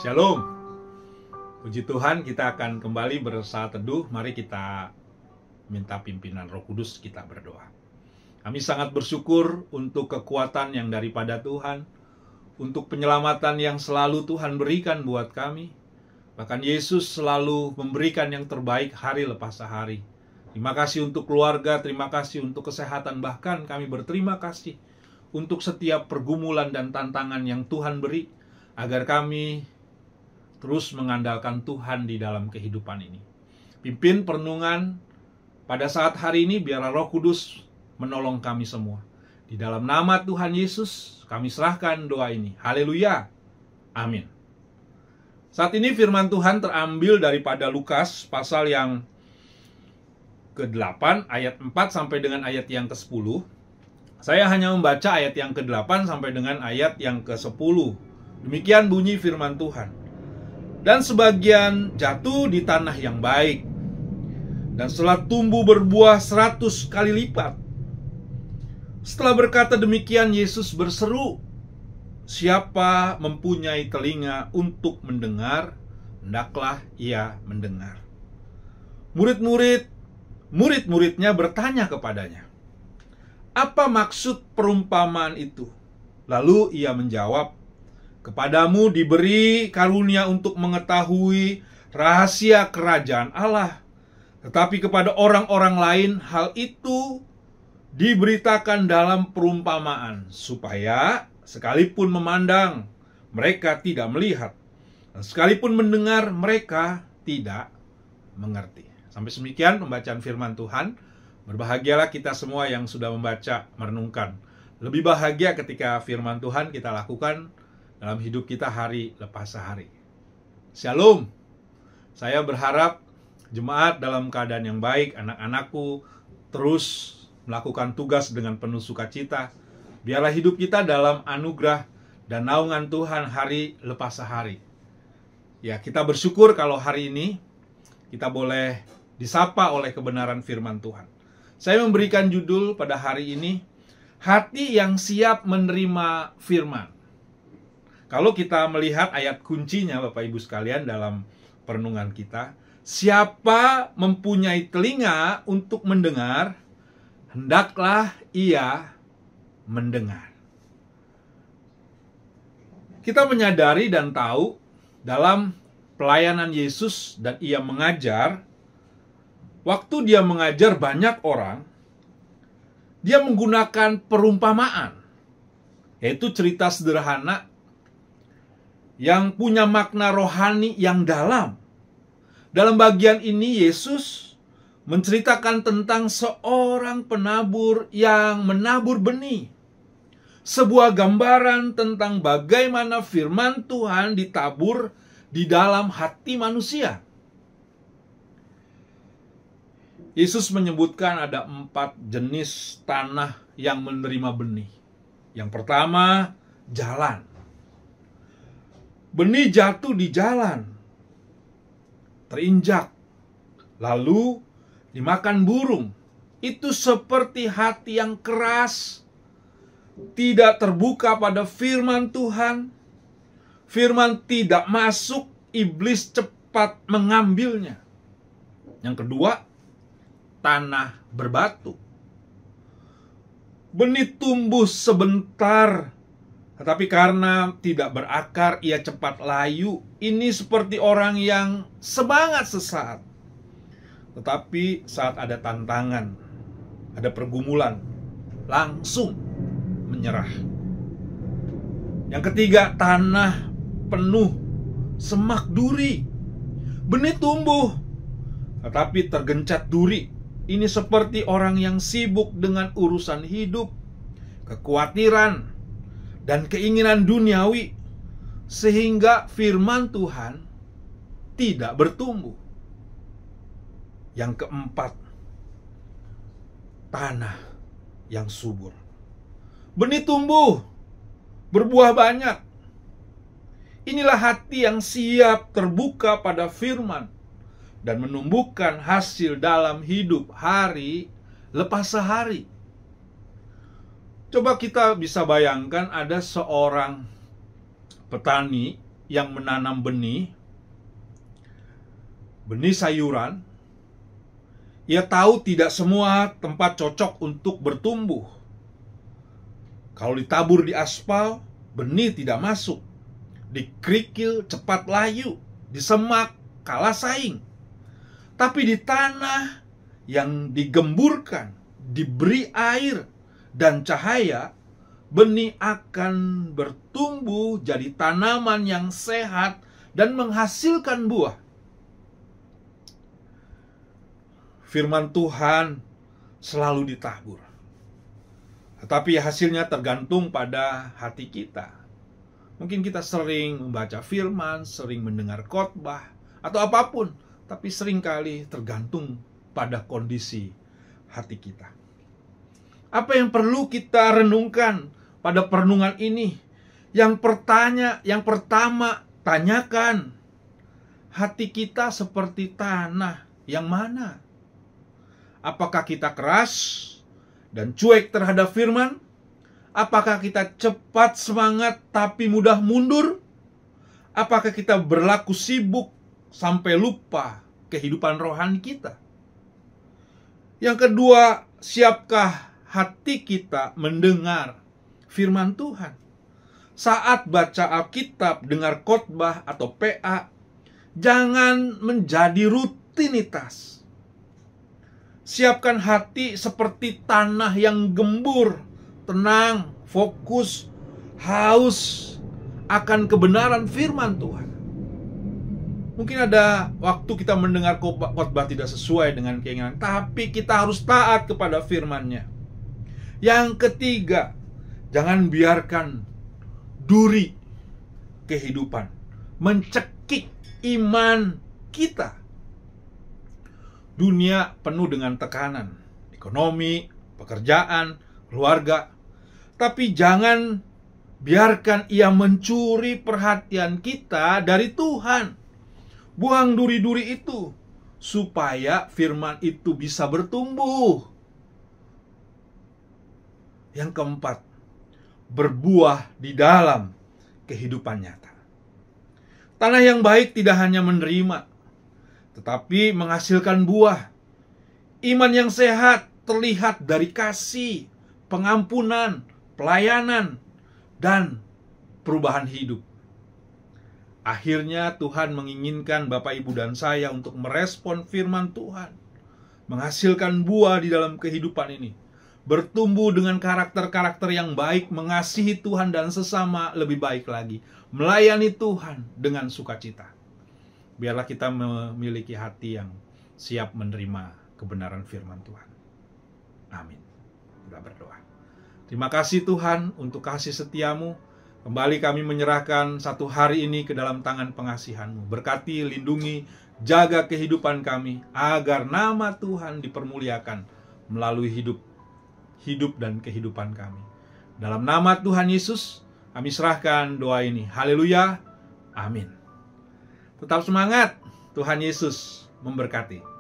Shalom. Puji Tuhan, kita akan kembali bersaat teduh. Mari kita minta pimpinan Roh Kudus, kita berdoa. Kami sangat bersyukur untuk kekuatan yang daripada Tuhan, untuk penyelamatan yang selalu Tuhan berikan buat kami. Bahkan Yesus selalu memberikan yang terbaik hari lepas hari. Terima kasih untuk keluarga, terima kasih untuk kesehatan, bahkan kami berterima kasih untuk setiap pergumulan dan tantangan yang Tuhan beri, agar kami terus mengandalkan Tuhan di dalam kehidupan ini. Pimpin perenungan pada saat hari ini, biarlah Roh Kudus menolong kami semua. Di dalam nama Tuhan Yesus, kami serahkan doa ini. Haleluya. Amin. Saat ini firman Tuhan terambil daripada Lukas pasal yang ke-8 ayat 4 sampai dengan ayat yang ke-10. Saya hanya membaca ayat yang ke-8 sampai dengan ayat yang ke-10. Demikian bunyi firman Tuhan. Dan sebagian jatuh di tanah yang baik, dan setelah tumbuh berbuah 100 kali lipat. Setelah berkata demikian, Yesus berseru, "Siapa mempunyai telinga untuk mendengar, hendaklah ia mendengar." Murid-muridnya bertanya kepadanya, "Apa maksud perumpamaan itu?" Lalu ia menjawab, "Kepadamu diberi karunia untuk mengetahui rahasia kerajaan Allah, tetapi kepada orang-orang lain hal itu diberitakan dalam perumpamaan, supaya sekalipun memandang, mereka tidak melihat, dan sekalipun mendengar, mereka tidak mengerti." Sampai demikian pembacaan firman Tuhan. Berbahagialah kita semua yang sudah membaca, merenungkan. Lebih bahagia ketika firman Tuhan kita lakukan dalam hidup kita hari lepas hari. Shalom. Saya berharap jemaat dalam keadaan yang baik, anak-anakku terus melakukan tugas dengan penuh sukacita. Biarlah hidup kita dalam anugerah dan naungan Tuhan hari lepas hari. Ya, kita bersyukur kalau hari ini kita boleh disapa oleh kebenaran firman Tuhan. Saya memberikan judul pada hari ini, hati yang siap menerima firman. Kalau kita melihat ayat kuncinya Bapak Ibu sekalian dalam perenungan kita, siapa mempunyai telinga untuk mendengar, hendaklah ia mendengar. Kita menyadari dan tahu dalam pelayanan Yesus dan ia mengajar, waktu dia mengajar banyak orang, dia menggunakan perumpamaan, yaitu cerita sederhana yang punya makna rohani yang dalam. Dalam bagian ini Yesus menceritakan tentang seorang penabur yang menabur benih. Sebuah gambaran tentang bagaimana firman Tuhan ditabur di dalam hati manusia. Yesus menyebutkan ada 4 jenis tanah yang menerima benih. Yang pertama, jalan. Benih jatuh di jalan, terinjak, lalu dimakan burung. Itu seperti hati yang keras, tidak terbuka pada firman Tuhan. Firman tidak masuk, iblis cepat mengambilnya. Yang kedua, tanah berbatu. Benih tumbuh sebentar, tetapi karena tidak berakar, ia cepat layu. Ini seperti orang yang semangat sesaat, tetapi saat ada tantangan, ada pergumulan, langsung menyerah. Yang ketiga, tanah penuh semak duri. Benih tumbuh, tetapi tergencat duri. Ini seperti orang yang sibuk dengan urusan hidup, kekhawatiran, dan keinginan duniawi, sehingga firman Tuhan tidak bertumbuh. Yang keempat, tanah yang subur. Benih tumbuh, berbuah banyak. Inilah hati yang siap terbuka pada firman dan menumbuhkan hasil dalam hidup hari lepas hari. Coba kita bisa bayangkan ada seorang petani yang menanam benih sayuran, ia tahu tidak semua tempat cocok untuk bertumbuh. Kalau ditabur di aspal, benih tidak masuk. Di kerikil cepat layu, di semak kalah saing. Tapi di tanah yang digemburkan, diberi air dan cahaya, benih akan bertumbuh jadi tanaman yang sehat dan menghasilkan buah. Firman Tuhan selalu ditabur, tetapi hasilnya tergantung pada hati kita. Mungkin kita sering membaca firman, sering mendengar khotbah, atau apapun, tapi seringkali tergantung pada kondisi hati kita. Apa yang perlu kita renungkan pada perenungan ini? Yang pertama, tanyakan, hati kita seperti tanah yang mana? Apakah kita keras dan cuek terhadap firman? Apakah kita cepat semangat tapi mudah mundur? Apakah kita berlaku sibuk sampai lupa kehidupan rohani kita? Yang kedua, siapkah hati kita mendengar firman Tuhan? Saat baca Alkitab, dengar khotbah atau PA, jangan menjadi rutinitas. Siapkan hati seperti tanah yang gembur, tenang, fokus, haus akan kebenaran firman Tuhan. Mungkin ada waktu kita mendengar khotbah tidak sesuai dengan keinginan, tapi kita harus taat kepada firman-Nya. Yang ketiga, jangan biarkan duri kehidupan mencekik iman kita. Dunia penuh dengan tekanan, ekonomi, pekerjaan, keluarga. Tapi jangan biarkan ia mencuri perhatian kita dari Tuhan. Buang duri-duri itu, supaya firman itu bisa bertumbuh. Yang keempat, berbuah di dalam kehidupan nyata. Tanah yang baik tidak hanya menerima, tetapi menghasilkan buah. Iman yang sehat terlihat dari kasih, pengampunan, pelayanan, dan perubahan hidup. Akhirnya Tuhan menginginkan Bapak, Ibu, dan saya untuk merespon firman Tuhan, menghasilkan buah di dalam kehidupan ini, bertumbuh dengan karakter-karakter yang baik, mengasihi Tuhan dan sesama lebih baik lagi, melayani Tuhan dengan sukacita. Biarlah kita memiliki hati yang siap menerima kebenaran firman Tuhan. Amin. Kita berdoa. Terima kasih Tuhan untuk kasih setiamu. Kembali kami menyerahkan satu hari ini ke dalam tangan pengasihan-Mu. Berkati, lindungi, jaga kehidupan kami, agar nama Tuhan dipermuliakan melalui hidup dan kehidupan kami. Dalam nama Tuhan Yesus, kami serahkan doa ini. Haleluya. Amin. Tetap semangat. Tuhan Yesus memberkati.